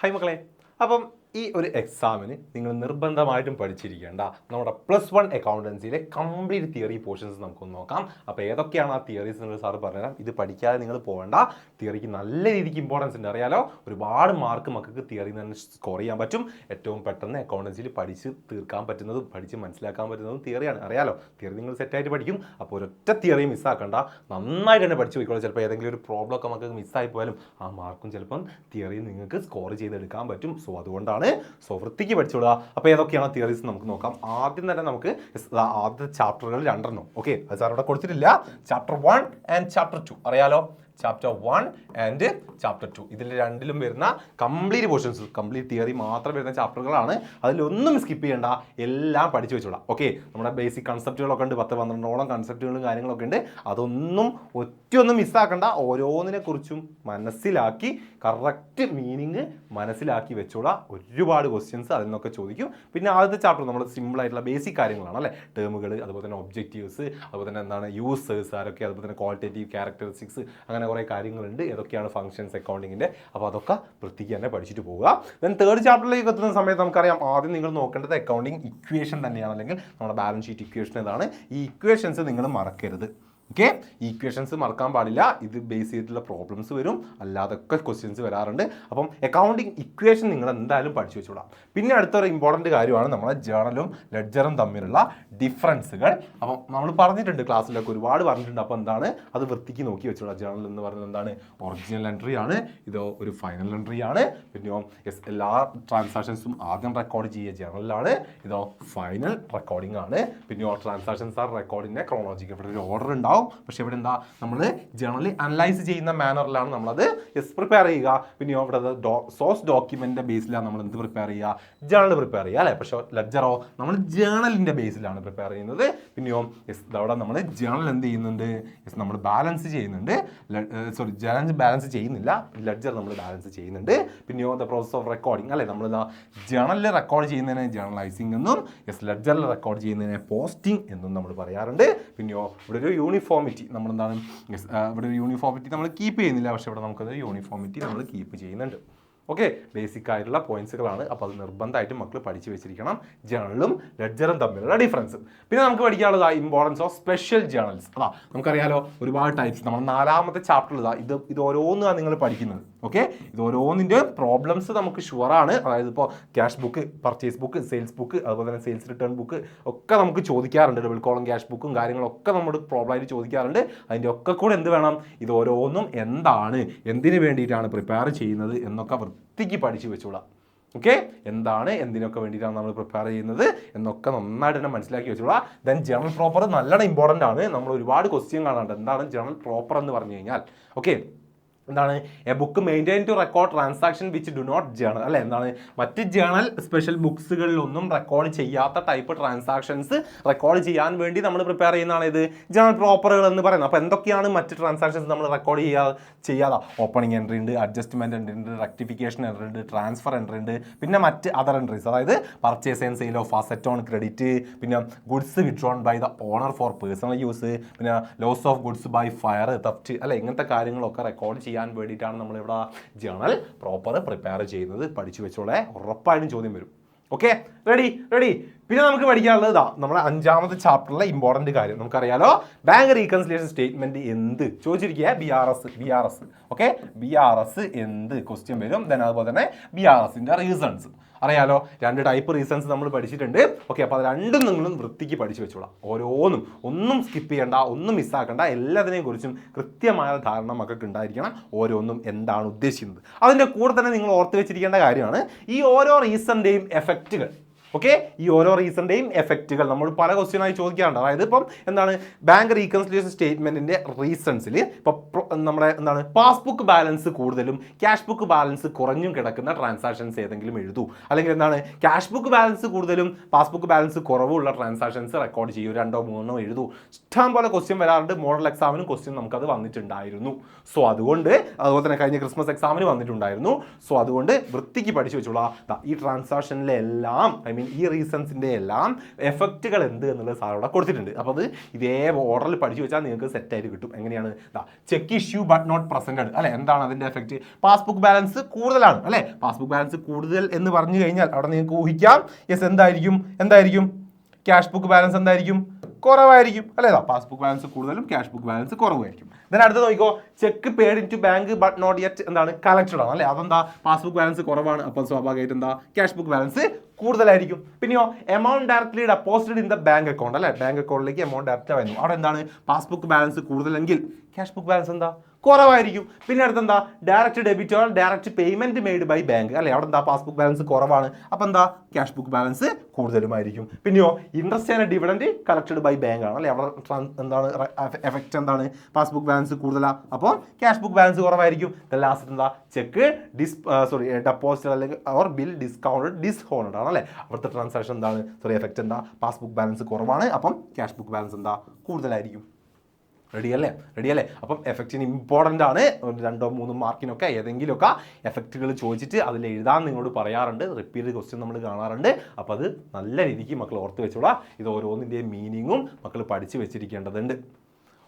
Hi മക്കളെ. അപ്പം ഈ ഒരു എക്സാമിന് നിങ്ങൾ നിർബന്ധമായിട്ടും പഠിച്ചിരിക്കേണ്ട നമ്മുടെ +1 അക്കൗണ്ടൻസിയിലെ കംപ്ലീറ്റ് തിയറി പോർഷൻസ് നമുക്കൊന്ന് നോക്കാം. അപ്പോൾ ഏതൊക്കെയാണ് ആ തിയറീസ് നിങ്ങൾ സാറ് പറഞ്ഞുതരാം. ഇത് പഠിക്കാതെ നിങ്ങൾ പോകേണ്ട. തിയറിക്ക് നല്ല രീതിക്ക് ഇമ്പോർട്ടൻസ് ഉണ്ട്. അറിയാലോ, ഒരുപാട് മാർക്ക് മക്കൾക്ക് തിയറിയിൽ നിന്ന് സ്കോർ ചെയ്യാൻ പറ്റും. ഏറ്റവും പെട്ടെന്ന് അക്കൗണ്ടൻസിയിൽ പഠിച്ച് തീർക്കാൻ പറ്റുന്നതും പഠിച്ച് മനസ്സിലാക്കാൻ പറ്റുന്നതും തിയറിയാണ്. അറിയാലോ, തിയറി നിങ്ങൾ സെറ്റായിട്ട് പഠിക്കും. അപ്പോൾ ഒരൊറ്റ തിയറി മിസ്സാക്കണ്ട, നന്നായിട്ട് തന്നെ പഠിച്ച് പോയിക്കോളൂ. ചിലപ്പോൾ ഏതെങ്കിലും ഒരു പ്രോബ്ലം ഒക്കെ നമുക്ക് മിസ്സായി പോയാലും ആ മാർക്കും ചിലപ്പം തിയറിയിൽ നിങ്ങൾക്ക് സ്കോർ ചെയ്തെടുക്കാൻ പറ്റും. സോ അതുകൊണ്ടാണ് വൃത്തിക്ക് പഠിച്ചോളുക. അപ്പോൾ ഏതൊക്കെയാണ് തിയറീസ് നമുക്ക് നോക്കാം. ആദ്യം തന്നെ നമുക്ക് ആദ്യത്തെ ചാപ്റ്ററുകൾ 2 ഓക്കെ, അത് സാർ ഇവിടെ കൊടുത്തിട്ടില്ല. ചാപ്റ്റർ 1 ആൻഡ് ചാപ്റ്റർ 2 അറിയാലോ. ചാപ്റ്റർ 1 ആൻഡ് ചാപ്റ്റർ 2 ഇതിൽ രണ്ടിലും വരുന്ന കംപ്ലീറ്റ് പോർഷൻസ്, കംപ്ലീറ്റ് തിയറി മാത്രം വരുന്ന ചാപ്റ്ററുകളാണ്. അതിലൊന്നും സ്കിപ്പ് ചെയ്യേണ്ട, എല്ലാം പഠിച്ചു വെച്ചോളാം. ഓക്കെ, നമ്മുടെ ബേസിക് കൺസെപ്റ്റുകളൊക്കെ ഉണ്ട്, 10-12ഓളം കൺസെപ്റ്റുകളും കാര്യങ്ങളൊക്കെ ഉണ്ട്. അതൊന്നും ഒറ്റയൊന്നും മിസ്സാക്കണ്ട. ഓരോന്നിനെ കുറിച്ചും മനസ്സിലാക്കി കറക്റ്റ് മീനിങ് മനസ്സിലാക്കി വെച്ചോളാം. ഒരുപാട് ക്വസ്റ്റ്യൻസ് അതിൽ നിന്നൊക്കെ ചോദിക്കും. പിന്നെ ആദ്യത്തെ ചാപ്റ്റർ നമ്മൾ സിമ്പിൾ ആയിട്ടുള്ള ബേസിക് കാര്യങ്ങളാണ് അല്ലേ. ടേമുകൾ, അതുപോലെ തന്നെ ഒബ്ജക്റ്റീവ്സ്, അതുപോലെ തന്നെ എന്താണ് യൂസേഴ്സ് ആരൊക്കെ, അതുപോലെ തന്നെ ക്വാളിറ്റേറ്റീവ് ക്യാരക്ടറിസ്റ്റിക്സ്, അങ്ങനെ കുറേ കാര്യങ്ങളുണ്ട്. ഏതൊക്കെയാണ് ഫംഗ്ഷൻസ് അക്കൗണ്ടിങ്ങിൻ്റെ. അപ്പോൾ അതൊക്കെ വൃത്തിക്ക് തന്നെ പഠിച്ചിട്ട് പോവുക. ദെൻ 3rd ചാപ്റ്ററിലേക്ക് എത്തുന്ന സമയത്ത് നമുക്കറിയാം, ആദ്യം നിങ്ങൾ നോക്കേണ്ടത് അക്കൗണ്ടിങ് ഇക്വേഷൻ തന്നെയാണ്, അല്ലെങ്കിൽ നമ്മുടെ ബാലൻസ് ഷീറ്റ് ഇക്വേഷൻ ഏതാണ്. ഈ ഇക്വേഷൻസ് നിങ്ങൾ മറക്കരുത്. ഓക്കെ, ഈക്വേഷൻസ് മറക്കാൻ പാടില്ല. ഇത് ബേസ് ചെയ്തിട്ടുള്ള പ്രോബ്ലംസ് വരും, അല്ലാതൊക്കെ ക്വസ്റ്റ്യൻസ് വരാറുണ്ട്. അപ്പം അക്കൗണ്ടിങ് ഇക്വേഷൻ നിങ്ങൾ എന്തായാലും പഠിച്ചു വെച്ചോളാം. പിന്നെ അടുത്തൊരു ഇമ്പോർട്ടൻറ്റ് കാര്യമാണ് നമ്മുടെ ജേണലും ലെഡ്ജറും തമ്മിലുള്ള ഡിഫറൻസുകൾ. അപ്പം നമ്മൾ പറഞ്ഞിട്ടുണ്ട്, ക്ലാസ്സിലൊക്കെ ഒരുപാട് പറഞ്ഞിട്ടുണ്ട്. അപ്പോൾ എന്താണ് അത് വൃത്തിക്ക് നോക്കി വെച്ചോളാം. ജേണൽ എന്ന് പറയുന്നത് എന്താണ്, ഒറിജിനൽ എൻട്രി ആണ്. ഇതോ ഒരു ഫൈനൽ എൻട്രി ആണ്. പിന്നെയോ എല്ലാ ട്രാൻസാക്ഷൻസും ആദ്യം റെക്കോർഡ് ചെയ്യുക ജേണലിലാണ്. ഇതോ ഫൈനൽ റെക്കോർഡിംഗ് ആണ്. പിന്നെയോ ട്രാൻസാക്ഷൻസ് ആർ റെക്കോർഡിൻ്റെ ക്രോണോളജിക്കൽ ഇവിടെ ഒരു ഓർഡർ ഉണ്ടാവും. പക്ഷെ ഇവിടെ എന്താ, നമ്മൾ ജേണലി അനലൈസ് ചെയ്യുന്ന മാനറിലാണ് നമ്മളത് പ്രിപ്പയർ ചെയ്യുക. പിന്നെ ഇവിടെ സോഴ്സ് ഡോക്യുമെന്റിന്റെ ബേസിലാണ് നമ്മൾ എന്ത് പ്രിപ്പയർ ചെയ്യുക, ജേണൽ പ്രിപ്പയർ ചെയ്യുക അല്ലേ. പക്ഷെ ലെഡ്ജറോ നമ്മൾ ജേണലിന്റെ ബേസിലാണ് പ്രിപ്പയർ ചെയ്യുന്നത്. പിന്നെയോ അവിടെ നമ്മൾ ജേണൽ എന്ത് ചെയ്യുന്നുണ്ട്, നമ്മൾ ബാലൻസ് ചെയ്യുന്നുണ്ട്. സോറി, ജേണൽ ബാലൻസ് ചെയ്യുന്നില്ല, ലെഡ്ജർ നമ്മൾ ബാലൻസ് ചെയ്യുന്നുണ്ട്. പിന്നെയോ ദ പ്രോസസ് ഓഫ് റെക്കോർഡിംഗ് അല്ലേ. നമ്മൾ ജേണലിൽ റെക്കോർഡ് ചെയ്യുന്നതിനെ ജേണലൈസിംഗ് എന്നും ലെഡ്ജറിൽ റെക്കോർഡ് ചെയ്യുന്നതിനെ പോസ്റ്റിംഗ് എന്നും നമ്മൾ പറയാറുണ്ട്. പിന്നെയോ ഇവിടെ ഒരു യൂണിഫോമിറ്റി നമ്മളെന്താണ്, ഇവിടെ ഒരു യൂണിഫോമിറ്റി നമ്മൾ കീപ്പ് ചെയ്യുന്നില്ല, പക്ഷേ ഇവിടെ നമുക്കത് യൂണിഫോമിറ്റി നമ്മൾ കീപ്പ് ചെയ്യുന്നുണ്ട്. ഓക്കെ, ബേസിക് ആയിട്ടുള്ള പോയിന്റ്സുകളാണ്. അപ്പോൾ അത് നിർബന്ധമായിട്ട് മക്കൾ പഠിച്ചു വെച്ചിരിക്കണം, ജേണലും ലെഡ്ജറും തമ്മിലുള്ള ഡിഫറൻസ്. പിന്നെ നമുക്ക് പഠിക്കാനുള്ളത് ഇമ്പോർട്ടൻസ് ഓഫ് സ്പെഷ്യൽ ജേണൽസ്. അതാ നമുക്കറിയാലോ, ഒരുപാട് ടൈപ്സ്. നമ്മൾ 4ാമത്തെ ചാപ്റ്ററിൽ ഇത് ഓരോന്നാണ് നിങ്ങൾ പഠിക്കുന്നത്. ഓക്കെ, ഇത് ഓരോന്നിൻ്റെ പ്രോബ്ലംസ് നമുക്ക് ഷുവറാണ്. അതായത് ഇപ്പോൾ cash book, purchase book, sales book, അതുപോലെ തന്നെ സെയിൽസ് റിട്ടേൺ ബുക്ക് ഒക്കെ നമുക്ക് ചോദിക്കാറുണ്ട്. ഡബിൾ കോളം ക്യാഷ് ബുക്കും കാര്യങ്ങളൊക്കെ നമ്മൾ പ്രോബ്ലമായിട്ട് ചോദിക്കാറുണ്ട്. അതിൻ്റെ ഒക്കെ കൂടെ എന്ത് വേണം, ഇത് ഓരോന്നും എന്താണ്, എന്തിനു വേണ്ടിയിട്ടാണ് പ്രിപ്പയർ ചെയ്യുന്നത് എന്നൊക്കെ വൃത്തിക്ക് പഠിച്ചു വെച്ചോളാം. ഓക്കെ, എന്താണ്, എന്തിനൊക്കെ വേണ്ടിയിട്ടാണ് നമ്മൾ പ്രിപ്പയർ ചെയ്യുന്നത് എന്നൊക്കെ നന്നായിട്ട് തന്നെ മനസ്സിലാക്കി വെച്ചോളാം. ദെൻ ജേണൽ പ്രോപ്പർ നല്ലോണം ഇമ്പോർട്ടൻ്റ് ആണ്. നമ്മൾ ഒരുപാട് ക്വസ്റ്റ്യൻ കാണാറുണ്ട്, എന്താണ് ജേണൽ പ്രോപ്പർ എന്ന് പറഞ്ഞു കഴിഞ്ഞാൽ. ഓക്കെ, എന്താണ് a book maintain to record transaction which do not journal അല്ലെ. എന്താണ് മറ്റ് ജേണൽ സ്പെഷ്യൽ ബുക്സുകളിലൊന്നും റെക്കോർഡ് ചെയ്യാത്ത ടൈപ്പ് ട്രാൻസാക്ഷൻസ് റെക്കോർഡ് ചെയ്യാൻ വേണ്ടി നമ്മൾ പ്രിപ്പയർ ചെയ്യുന്നതാണ് ഇത് ജേണൽ പ്രോപ്പറുകൾ എന്ന് പറയുന്നത്. അപ്പോൾ എന്തൊക്കെയാണ് മറ്റ് ട്രാൻസാക്ഷൻസ് നമ്മൾ റെക്കോർഡ് ചെയ്യാതെ, ഓപ്പണിംഗ് എൻട്രി ഉണ്ട്, അഡ്ജസ്റ്റ്മെന്റ് എൻട്രി ഉണ്ട്, റെക്ടിഫിക്കേഷൻ എൻട്രി ഉണ്ട്, ട്രാൻസ്ഫർ എൻട്രി ഉണ്ട്, പിന്നെ മറ്റ് അതർ എൻട്രീസ്, അതായത് purchase and sale of asset on credit, പിന്നെ goods withdrawn by the owner for personal use, പിന്നെ loss of goods by fire, theft അല്ലെ. ഇങ്ങനത്തെ കാര്യങ്ങളൊക്കെ റെക്കോർഡ് ചെയ്യാൻ വേണ്ടിയിട്ടാണ് നമ്മളിവിടെ ജേണൽ പ്രോപ്പർ പ്രിപ്പയർ ചെയ്യുന്നത്. പഠിച്ചു വെച്ചോളെ, ഉറപ്പായിട്ടും ചോദ്യം വരും. Okay, ready. പിന്നെ നമുക്ക് പഠിക്കാനുള്ളത് നമ്മുടെ 5ാമത്തെ ചാപ്റ്ററിലെ ഇമ്പോർട്ടൻറ്റ് കാര്യം നമുക്കറിയാലോ. ബാങ്ക് റീകൺസിലിയേഷൻ സ്റ്റേറ്റ്മെന്റ് എന്ത് ചോദിച്ചിരിക്കുക, BRS. ഓക്കെ, BRS എന്ത് ക്വസ്റ്റ്യൻ വരും. ദെൻ അതുപോലെ തന്നെ BRSന്റെ റീസൺസ് അറിയാലോ. 2 ടൈപ്പ് റീസൺസ് നമ്മൾ പഠിച്ചിട്ടുണ്ട്. ഓക്കെ, അപ്പോൾ അത് രണ്ടും നിങ്ങളും വൃത്തിക്ക് പഠിച്ചു വെച്ചോളാം. ഓരോന്നും ഒന്നും സ്കിപ്പ് ചെയ്യേണ്ട, ഒന്നും മിസ്സാക്കണ്ട. എല്ലാത്തിനെയും കുറിച്ചും കൃത്യമായ ധാരണ മക്കൾക്ക് ഉണ്ടായിരിക്കണം. ഓരോന്നും എന്താണ് ഉദ്ദേശിക്കുന്നത്. അതിൻ്റെ കൂടെ തന്നെ നിങ്ങൾ ഓർത്ത് വെച്ചിരിക്കേണ്ട കാര്യമാണ് ഈ ഓരോ റീസണിൻ്റെയും എഫക്റ്റുകൾ. ഓക്കെ, ഈ ഓരോ റീസണിൻ്റെയും എഫക്റ്റുകൾ നമ്മൾ പല ക്വസ്റ്റ്യനായി ചോദിക്കാറുണ്ട്. അതായത് ഇപ്പം എന്താണ് ബാങ്ക് റീകൺസിലിയേഷൻ സ്റ്റേറ്റ്മെന്റിന്റെ റീസൺസിൽ ഇപ്പോൾ നമ്മുടെ എന്താണ് പാസ്ബുക്ക് ബാലൻസ് കൂടുതലും ക്യാഷ് ബുക്ക് ബാലൻസ് കുറഞ്ഞും കിടക്കുന്ന ട്രാൻസാക്ഷൻസ് ഏതെങ്കിലും എഴുതൂ. അല്ലെങ്കിൽ എന്താണ് ക്യാഷ് ബുക്ക് ബാലൻസ് കൂടുതലും പാസ്ബുക്ക് ബാലൻസ് കുറവുള്ള ട്രാൻസാക്ഷൻസ് റെക്കോർഡ് ചെയ്യൂ, 2-3 എഴുതൂ. ഇഷ്ടം പോലെ ക്വസ്റ്റ്യൻ വരാറുണ്ട്. മോഡൽ എക്സാമിനും ക്വസ്റ്റ്യൻ നമുക്കത് വന്നിട്ടുണ്ടായിരുന്നു. സോ അതുകൊണ്ട് അതുപോലെ തന്നെ കഴിഞ്ഞ ക്രിസ്മസ് എക്സാമിന് വന്നിട്ടുണ്ടായിരുന്നു. സോ അതുകൊണ്ട് വൃത്തിക്ക് പഠിച്ചു വെച്ചോളാം. ഈ ട്രാൻസാക്ഷനിലെ എല്ലാം മീൻ ഈ റീസൺസിൻ്റെ എല്ലാം എഫക്റ്റുകൾ എന്ത് എന്നുള്ളത് സാർ അവിടെ കൊടുത്തിട്ടുണ്ട്. അപ്പോൾ അത് ഇതേ ഓർഡറിൽ പഠിച്ചു വെച്ചാൽ നിങ്ങൾക്ക് സെറ്റായിട്ട് കിട്ടും. എങ്ങനെയാണ് check issue but not presented അല്ലെ, എന്താണ് അതിൻ്റെ എഫക്റ്റ്? പാസ്ബുക്ക് ബാലൻസ് കൂടുതലാണ് അല്ലേ, പാസ്ബുക്ക് ബാലൻസ് കൂടുതൽ എന്ന് പറഞ്ഞു കഴിഞ്ഞാൽ അവിടെ നിങ്ങൾക്ക് ഊഹിക്കാം യെസ് എന്തായിരിക്കും ക്യാഷ് ബുക്ക് ബാലൻസ് എന്തായിരിക്കും? കുറവായിരിക്കും അല്ലേ. പാസ്ബുക്ക് ബാലൻസ് കൂടുതലും ക്യാഷ് ബുക്ക് ബാലൻസ് കുറവായിരിക്കും. then അടുത്ത നോക്കിക്കോ, check paid in to bank but not yet എന്താണ് കളക്റ്റഡ് ആണ് അല്ലേ, അതെന്താ പാസ്ബുക്ക് ബാലൻസ് കുറവാണ്, അപ്പോൾ സ്വാഭാവികമായിട്ട് എന്താ ക്യാഷ് ബുക്ക് ബാലൻസ് കൂടുതലായിരിക്കും. പിന്നെയോ amount directly deposited in the bank account അല്ലേ, ബാങ്ക് അക്കൗണ്ടിലേക്ക് എമൗണ്ട് ഡയറക്റ്റ് വരുന്നു, അവിടെ എന്താണ് പാസ്ബുക്ക് ബാലൻസ് കൂടുതലെങ്കിൽ ക്യാഷ് ബുക്ക് ബാലൻസ് എന്താ കുറവായിരിക്കും. പിന്നെ അടുത്ത് എന്താ direct debit or direct payment made by bank അല്ലെ, അവിടെ എന്താ പാസ്ബുക്ക് ബാലൻസ് കുറവാണ്, അപ്പോൾ എന്താ ക്യാഷ് ബുക്ക് ബാലൻസ് കൂടുതലുമായിരിക്കും. പിന്നെയോ interest and dividend collected by bank ആണ് അല്ലെ, അവിടെ എന്താണ് എഫക്റ്റ് എന്താണ് പാസ്ബുക്ക് ബാലൻസ് കൂടുതലാണ്, അപ്പോൾ ക്യാഷ് ബുക്ക് ബാലൻസ് കുറവായിരിക്കും. ലാസ്റ്റ് എന്താ ചെക്ക് ഡെപ്പോസിറ്റ് അല്ലെങ്കിൽ ഓർ ബിൽ ഡിസ്കൗണ്ടഡ് ആണ് അല്ലേ, അവിടുത്തെ ട്രാൻസാക്ഷൻ എന്താണ് എഫക്റ്റ് എന്താ പാസ്ബുക്ക് ബാലൻസ് കുറവാണ്, അപ്പം ക്യാഷ് ബുക്ക് ബാലൻസ് എന്താ കൂടുതലായിരിക്കും. റെഡി അല്ലേ? അപ്പം എഫക്റ്റിന് ഇമ്പോർട്ടൻ്റ് ആണ്. 2-3 മാർക്കിനൊക്കെ ഏതെങ്കിലുമൊക്കെ എഫക്റ്റുകൾ ചോദിച്ചിട്ട് അതിൽ എഴുതാൻ നിങ്ങളോട് പറയാറുണ്ട്, റിപ്പീറ്റ് ക്വസ്റ്റ്യൻ നമ്മൾ കാണാറുണ്ട്. അപ്പോൾ അത് നല്ല രീതിക്ക് മക്കൾ ഓർത്ത് വെച്ചോളാം. ഇത് ഓരോന്നിൻ്റെയും മീനിങ്ങും മക്കൾ പഠിച്ച് വെച്ചിരിക്കേണ്ടതുണ്ട്.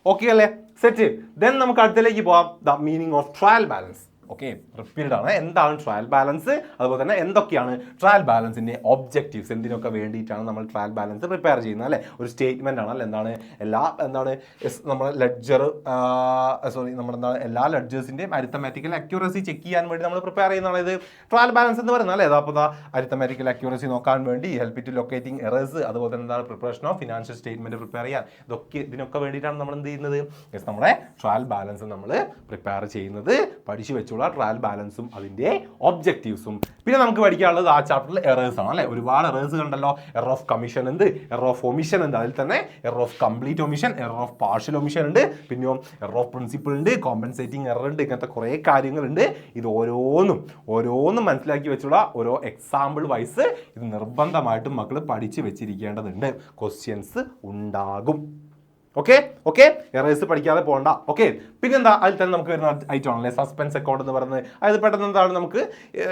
ഓക്കെ അല്ലേ? സെറ്റ്. ദെൻ നമുക്ക് അടുത്തേക്ക് പോവാം. The meaning of trial balance. Okay, repeated ആണ്. എന്താണ് ട്രയൽ ബാലൻസ്, അതുപോലെ തന്നെ എന്തൊക്കെയാണ് ട്രയൽ ബാലൻസിൻ്റെ ഒബ്ജക്റ്റീവ്സ്, എന്തിനൊക്കെ വേണ്ടിയിട്ടാണ് നമ്മൾ ട്രയൽ ബാലൻസ് പ്രിപ്പയർ ചെയ്യുന്നത് അല്ലേ, ഒരു സ്റ്റേറ്റ്മെൻ്റ് ആണ് അല്ലേ, എന്താണ് നമ്മുടെ ലെഡ്ജർ എല്ലാ ലെഡ്ജേഴ്സിൻ്റെയും അരിത്തമാറ്റിക്കൽ അക്യൂറസി ചെക്ക് ചെയ്യാൻ വേണ്ടി നമ്മൾ പ്രിപ്പയർ ചെയ്യുന്നതാണ് ഇത് ട്രയൽ ബാലൻസ് എന്ന് പറയുന്നത് അല്ലേ. അപ്പോൾ അരിത്തമാറ്റിക്കൽ അക്യൂറസി നോക്കാൻ വേണ്ടി ഹെൽപ്പ് ടു ലൊക്കേറ്റിംഗ് എറേഴ്സ്, അതുപോലെ തന്നെ എന്താണ് preparation of financial statement prepare ചെയ്യാൻ, ഇതിനൊക്കെ വേണ്ടിയിട്ടാണ് നമ്മൾ എന്ത് ചെയ്യുന്നത്, നമ്മുടെ ട്രയൽ ബാലൻസ് നമ്മൾ പ്രിപ്പയർ ചെയ്യുന്നത്. പഠിച്ചു വെച്ചോളൂ ട്രയൽ ബാലൻസും അതിൻ്റെ ഒബ്ജക്റ്റീവ്സും. പിന്നെ നമുക്ക് പഠിക്കാനുള്ളത് ആ ചാപ്റ്ററിൽ എറേഴ്സ് ആണ് അല്ലേ, ഒരുപാട് എറേഴ്സ് കണ്ടല്ലോ. എറർ ഓഫ് കമ്മീഷൻ ഉണ്ട്, എറർ ഓഫ് ഒമിഷൻ ഉണ്ട്, അതിൽ തന്നെ error of complete omission, error of partial omission ഉണ്ട്, പിന്നെയോ എറർ ഓഫ് പ്രിൻസിപ്പിൾ ഉണ്ട്, കോമ്പൻസേറ്റിംഗ് എറർ ഉണ്ട്, ഇങ്ങനത്തെ കുറേ കാര്യങ്ങളുണ്ട്. ഇത് ഓരോന്നും മനസ്സിലാക്കി വെച്ചുള്ള ഓരോ എക്സാമ്പിൾ വൈസ് ഇത് നിർബന്ധമായിട്ടും മക്കൾ പഠിച്ച് വെച്ചിരിക്കേണ്ടതുണ്ട്. ക്വസ്റ്റ്യൻസ് ഉണ്ടാകും. ഓക്കെ എറേഴ്സ് പഠിക്കാതെ പോകണ്ട. ഓക്കെ, പിന്നെന്താ അതിൽ തന്നെ നമുക്ക് വരുന്ന ഐറ്റം ആണല്ലേ സസ്പെൻസ് അക്കൗണ്ട് എന്ന് പറയുന്നത്. അതായത് പെട്ടെന്ന് എന്താണ് നമുക്ക്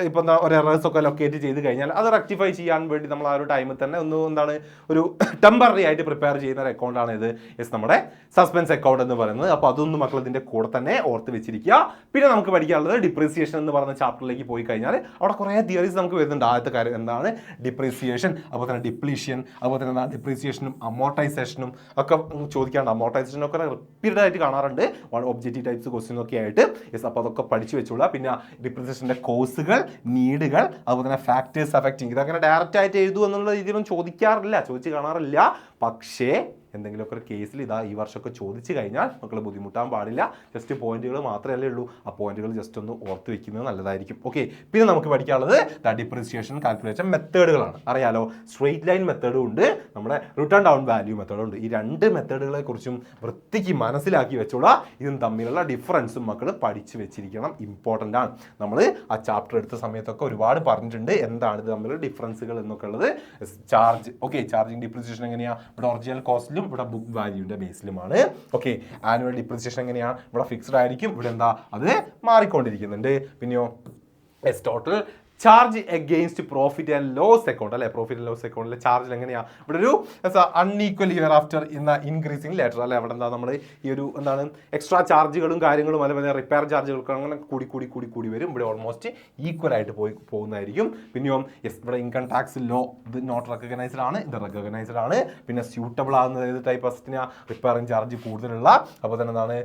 ഇപ്പോൾ എന്താ ഒരു എറേഴ്സ് ഒക്കെ ലൊക്കേറ്റ് ചെയ്ത് കഴിഞ്ഞാൽ അത് റെക്ടിഫൈ ചെയ്യാൻ വേണ്ടി നമ്മൾ ആ ഒരു ടൈമിൽ തന്നെ എന്താണ് ഒരു ടെമ്പററി ആയിട്ട് പ്രിപ്പയർ ചെയ്യുന്ന ഒരു അക്കൗണ്ടാണ് ഇത് നമ്മുടെ സസ്പെൻസ് അക്കൗണ്ട് എന്ന് പറയുന്നത്. അപ്പോൾ അതൊന്നും മക്കൾ ഇതിൻ്റെ കൂടെ തന്നെ ഓർത്ത് വെച്ചിരിക്കുക. പിന്നെ നമുക്ക് പഠിക്കാനുള്ളത് ഡിപ്രീസിയേഷൻ എന്ന് പറയുന്ന ചാപ്റ്ററിലേക്ക് പോയി കഴിഞ്ഞാൽ അവിടെ കുറേ തിയറീസ് നമുക്ക് വരുന്നുണ്ട്. ആദ്യത്തെ കാര്യം എന്താണ് ഡിപ്രീസിയേഷൻ, അതുപോലെ തന്നെ ഡിപ്ലീഷൻ, അതുപോലെ തന്നെ ഡിപ്രീസിയേഷനും അമോർട്ടൈസേഷനും ഒക്കെ ചോദിക്കാണ്ട്. അമോർട്ടൈസേഷൻ ഒക്കെ റിപ്പീറ്റഡ് ആയിട്ട് കാണാറുണ്ട് ഒബ്ജക്റ്റീവ് ടൈപ്സ് ക്വസ്റ്റ്യൻ ഒക്കെ ആയിട്ട്. അപ്പോൾ അതൊക്കെ പഠിച്ചു വെച്ചോളൂ. പിന്നെ ഡിപ്രീസിയേഷൻ്റെ കോഴ്സുകൾ, നീഡുകൾ, അതുപോലെ തന്നെ ഫാക്ടേഴ്സ് അഫക്റ്റിംഗ്, ഇതങ്ങനെ ഡയറക്റ്റ് ആയിട്ട് എഴുതുക എന്നുള്ള രീതിയിലൊന്നും ചോദിച്ച് കാണാറില്ല. പക്ഷേ എന്തെങ്കിലുമൊക്കെ ഒരു കേസിൽ ഈ വർഷമൊക്കെ ചോദിച്ചു കഴിഞ്ഞാൽ മക്കൾ ബുദ്ധിമുട്ടാൻ പാടില്ല. ജസ്റ്റ് പോയിന്റുകൾ മാത്രമല്ലേ ഉള്ളൂ, ആ പോയിന്റുകൾ ജസ്റ്റ് ഒന്ന് ഓർത്ത് വെക്കുന്നത് നല്ലതായിരിക്കും. ഓക്കെ, പിന്നെ നമുക്ക് പഠിക്കാനുള്ളത് ഡിപ്രീസിയേഷൻ കാൽക്കുലേഷൻ മെത്തേഡുകളാണ്. അറിയാലോ, സ്ട്രെയിറ്റ് ലൈൻ മെത്തേഡും ഉണ്ട്, നമ്മുടെ റിട്ടേൺ ഡൗൺ വാല്യൂ മെത്തേഡും ഉണ്ട്. ഈ 2 മെത്തേഡുകളെ കുറിച്ചും വൃത്തിക്ക് മനസ്സിലാക്കി വെച്ചോളാം. ഇതും തമ്മിലുള്ള ഡിഫറൻസും മക്കൾ പഠിച്ചു വെച്ചിരിക്കണം, ഇമ്പോർട്ടൻ്റ് ആണ്. നമ്മൾ ആ ചാപ്റ്റർ എടുത്ത സമയത്തൊക്കെ ഒരുപാട് പറഞ്ഞിട്ടുണ്ട് എന്താണ് ഇത് തമ്മിലുള്ള ഡിഫറൻസുകൾ എന്നൊക്കെ ഉള്ളത്. ചാർജ്, ഓക്കെ, ചാർജിങ് ഡിപ്രീസിയേഷൻ എങ്ങനെയാണ്, ഇവിടെ ഒറിജിനൽ കോസ്റ്റിലും ഇവിടെ ബുക്ക് വാല്യൂന്റെ ബേസിലുമാണ്. ഓക്കെ, ആനുവൽ ഡിപ്രീസിയേഷൻ എങ്ങനെയാണ്, ഇവിടെ ഫിക്സ്ഡ് ആയിരിക്കും, ഇവിടെ എന്താ അത് മാറിക്കൊണ്ടിരിക്കുന്നുണ്ട്. പിന്നെയോ total charge against profit and loss account അല്ലെ, പ്രോഫിറ്റ് ആൻഡ് ലോസ് അക്കൗണ്ടിലെ ചാർജിൽ എങ്ങനെയാണ് ഇവിടെ ഒരു അൺഈക്വൽ ഇയർ ആഫ്റ്റർ ഇന്ന ഇൻക്രീസിങ് ലെറ്റർ അല്ലെ, അവിടെ എന്താ നമ്മൾ ഈ ഒരു എന്താണ് എക്സ്ട്രാ ചാർജുകളും കാര്യങ്ങളും അതുപോലെ റിപ്പയർ ചാർജുകൾക്ക് അങ്ങനെ കൂടി വരും. ഇവിടെ ഓൾമോസ്റ്റ് ഈക്വൽ ആയിട്ട് പോകുന്നതായിരിക്കും. പിന്നെയോ ഇവിടെ ഇൻകം ടാക്സ് ലോ ഇത് നോട്ട് റെക്കഗ്നൈസ്ഡ് ആണ്, ഇത് റെക്കഗ്നൈസ്ഡ് ആണ്. പിന്നെ സ്യൂട്ടബിൾ ആകുന്ന ഏത് ടൈപ്പ് അസറ്റിനാ റിപ്പയറിംഗ് ചാർജ് കൂടുതലുള്ള, അതുപോലെ തന്നെ എന്താണ്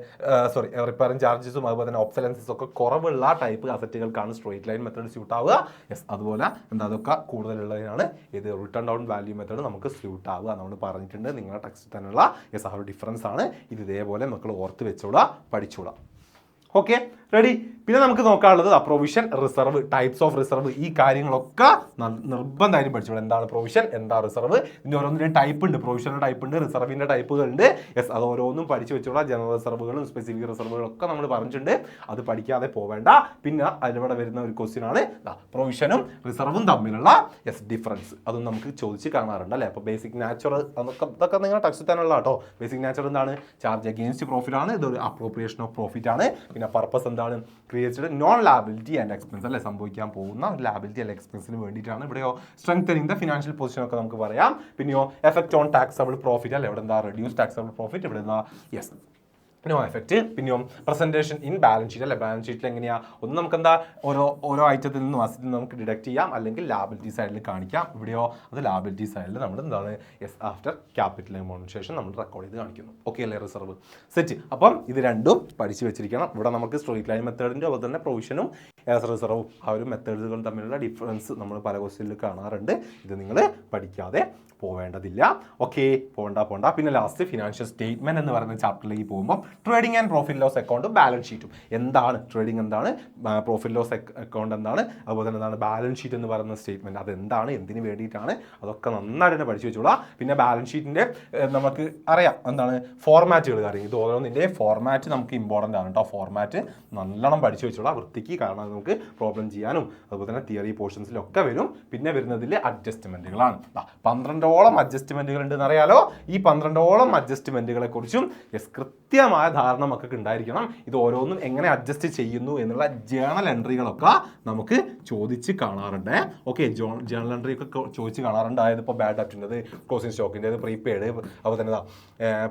റിപ്പയറിംഗ് ചാർജസും അതുപോലെ തന്നെ ഒബ്സലൻസസ് ഒക്കെ കുറവുള്ള ടൈപ്പ് അസറ്റുകൾക്കാണ് സ്ട്രെയിറ്റ് ലൈൻ മെത്തേഡ് സ്യൂട്ട് ആവുക. അതുപോലെ അതൊക്കെ കൂടുതലുള്ളതിനാണ് ഇത് റിട്ടേൺ ഡൗൺ വാല്യൂ മെത്തേഡ് നമുക്ക് സ്യൂട്ട് ആവുക. നമ്മൾ പറഞ്ഞിട്ടുണ്ട് നിങ്ങളുടെ ടെക്സ്റ്റിൽ തന്നെയുള്ള ആ ഒരു ഡിഫറൻസ് ആണ്. ഇത് ഇതേപോലെ മക്കൾ ഓർത്ത് വെച്ചോളാം, പഠിച്ചോളാം. Okay, ready. പിന്നെ നമുക്ക് നോക്കാനുള്ളത് provision, reserve, types of reserve, ഈ കാര്യങ്ങളൊക്കെ നിർബന്ധമായും പഠിച്ചോളൂ. എന്താണ് പ്രൊവിഷൻ, എന്താ റിസർവ്, ഇതിൻ്റെ ഓരോന്നിൻ്റെയും ടൈപ്പ് ഉണ്ട്. പ്രൊവിഷൻ്റെ ടൈപ്പ് ഉണ്ട്, റിസർവിൻ്റെ ടൈപ്പുകളുണ്ട്. അത് ഓരോന്നും പഠിച്ചു വെച്ചോളാം. ജനറൽ റിസർവുകളും സ്പെസിഫിക് റിസർവുകളും ഒക്കെ നമ്മൾ പറഞ്ഞിട്ടുണ്ട്, അത് പഠിക്കാതെ പോവേണ്ട. പിന്നെ അതിലൂടെ വരുന്ന ഒരു ക്വസ്റ്റ്യൻ ആണ് പ്രൊവിഷനും റിസർവും തമ്മിലുള്ള ഡിഫറൻസ്. അതും നമുക്ക് ചോദിച്ച് കാണാറുണ്ട് അല്ലേ. അപ്പോൾ ബേസിക് നാച്ചുറൽ ഇതൊക്കെ നിങ്ങളുടെ ടെക്സ്റ്റിൽ തന്നെയുള്ള കേട്ടോ. ബേസിക് നാച്ചുറൽ എന്താണ്, ചാർജ് അഗെയിൻസ്റ്റ് പ്രോഫിറ്റ് ആണ്, ഇതൊരു അപ്രോപ്രിയേഷൻ ഓഫ് പ്രോഫിറ്റ് ആണ്. പിന്നെ പർപ്പസ് എന്താണ്, created non liability and expense അല്ലെ, സംഭവിക്കാൻ പോകുന്ന ഒരു ലാബിലിറ്റി അല്ലെങ്കിൽ എക്സ്പെൻസിന് വേണ്ടിയിട്ടാണ്. ഇവിടെയോ സ്ട്രെങ്തനിങ് ദ ഫിനാൻഷ്യൽ പൊസിഷൻ ഒക്കെ നമുക്ക് പറയാം. പിന്നെയോ എഫക്ട് ഓൺ ടാക്സബിൾ പ്രോഫിറ്റ് അല്ലെ, ഇവിടെ എന്താ റെഡ്യൂസ് ടാക്സബിൾ പ്രോഫിറ്റ്, ഇവിടെ എന്താ യെസ് നോ എഫക്റ്റ്. പിന്നെയോ പ്രസന്റേഷൻ ഇൻ ബാലൻസ് ഷീറ്റ് അല്ലെ, ബാലൻസ് ഷീറ്റിൽ എങ്ങനെയാ ഒന്ന് നമുക്ക് എന്താ ഓരോ ഐറ്റത്തിൽ നിന്നും അസറ്റിൽ നിന്ന് നമുക്ക് ഡിഡക്ട് ചെയ്യാം, അല്ലെങ്കിൽ ലാബിലിറ്റി സൈഡിൽ കാണിക്കാം. ഇവിടെയോ അത് ലാബിലിറ്റി സൈഡിൽ നമ്മൾ എന്താണ് യെസ് ആഫ്റ്റർ ക്യാപിറ്റൽ എമൗണ്ടിന് ശേഷം നമ്മൾ റെക്കോർഡ് ചെയ്ത് കാണിക്കുന്നു. ഓക്കെ അല്ലേ, റിസർവ് സെറ്റ്. അപ്പം ഇത് രണ്ടും പഠിച്ചു വെച്ചിരിക്കണം. ഇവിടെ നമുക്ക് സ്ട്രെയിറ്റ് ലൈൻ മെത്തേഡിൻ്റെ അതുപോലെ തന്നെ പ്രൊവിഷനും റിസർവും ആ ഒരു മെത്തേഡുകൾ തമ്മിലുള്ള ഡിഫറൻസ് നമ്മൾ പല ക്വസ്റ്റ്യനിൽ കാണാറുണ്ട്. ഇത് നിങ്ങൾ പഠിക്കാതെ പോവേണ്ടതില്ല. ഓക്കെ, പോണ്ട. പിന്നെ ലാസ്റ്റ് ഫിനാൻഷ്യൽ സ്റ്റേറ്റ്മെന്റ് എന്ന് പറയുന്ന ചാപ്റ്ററിലേക്ക് പോകുമ്പോൾ ട്രേഡിംഗ് ആൻഡ് പ്രോഫിറ്റ് ലോസ് അക്കൗണ്ടും ബാലൻസ് ഷീറ്റും എന്താണ്, ട്രേഡിംഗ് എന്താണ്, പ്രോഫിറ്റ് ലോസ് അക്കൗണ്ട് എന്താണ്, അതുപോലെ തന്നെ എന്താണ് ബാലൻസ് ഷീറ്റ് എന്ന് പറയുന്ന സ്റ്റേറ്റ്മെന്റ്, അതെന്താണ്, എന്തിനു വേണ്ടിയിട്ടാണ്, അതൊക്കെ നന്നായിട്ട് തന്നെ പഠിച്ചു വെച്ചോളാം. പിന്നെ ബാലൻസ് ഷീറ്റിന്റെ നമുക്ക് അറിയാം എന്താണ് ഫോർമാറ്റുകൾ അറിയാം. ഇത് ഓരോന്നിൻ്റെ ഫോർമാറ്റ് നമുക്ക് ഇമ്പോർട്ടൻ്റ് ആണ് കേട്ടോ. ഫോർമാറ്റ് നല്ലോണം പഠിച്ചു വെച്ചോളാം വൃത്തിക്ക്, കാരണം നമുക്ക് പ്രോബ്ലം ചെയ്യാനും അതുപോലെ തന്നെ തിയറി പോർഷൻസിലൊക്കെ വരും. പിന്നെ വരുന്നതിൽ അഡ്ജസ്റ്റ്മെന്റുകളാണ്. 12ഓളം അഡ്ജസ്റ്റ്മെന്റുകൾ ഉണ്ടെന്ന് അറിയാലോ. ഈ 12ഓളം അഡ്ജസ്റ്റ്മെന്റുകളെ കുറിച്ചും കൃത്യമായ ധാരണ നമുക്ക് ഉണ്ടായിരിക്കണം. ഇത് ഓരോന്നും എങ്ങനെ അഡ്ജസ്റ്റ് ചെയ്യുന്നു എന്നുള്ള ജേണൽ എൻട്രികളൊക്കെ നമുക്ക് ചോദിച്ച് കാണാറുണ്ട്. ഓക്കെ, ജേണൽ എൻട്രി ഒക്കെ ചോദിച്ച് കാണാറുണ്ട്. അതായത് ഇപ്പോൾ ബാഡ് ഡെപ്റ്റിൻ്റെത്, ക്ലോസിംഗ് സ്റ്റോക്കിൻ്റെത്, പ്രീപെയ്ഡ്, അതുപോലെ തന്നെ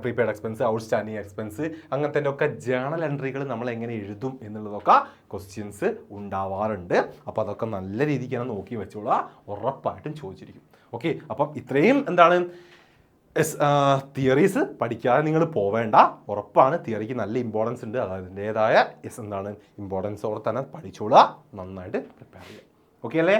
prepaid expense, out standing expense, അങ്ങനത്തെ ഒക്കെ ജേണൽ എൻട്രികൾ നമ്മൾ എങ്ങനെ എഴുതും എന്നുള്ളതൊക്കെ ക്വസ്റ്റ്യൻസ് ഉണ്ടാവാറുണ്ട്. അപ്പോൾ അതൊക്കെ നല്ല രീതിക്ക് തന്നെ നോക്കി വെച്ചോളാം, ഉറപ്പായിട്ടും ചോദിച്ചിരിക്കും. ഓക്കെ, അപ്പം ഇത്രയും എന്താണ് തിയറീസ് പഠിക്കാതെ നിങ്ങൾ പോവേണ്ട. ഉറപ്പാണ്, തിയറിക്ക് നല്ല ഇമ്പോർട്ടൻസ് ഉണ്ട്. അതിൻ്റേതായ എന്താണ് ഇമ്പോർട്ടൻസോടെ തന്നെ പഠിച്ചോളുക, നന്നായിട്ട് പ്രിപ്പയർ ചെയ്യുക. ഓക്കെ അല്ലേ?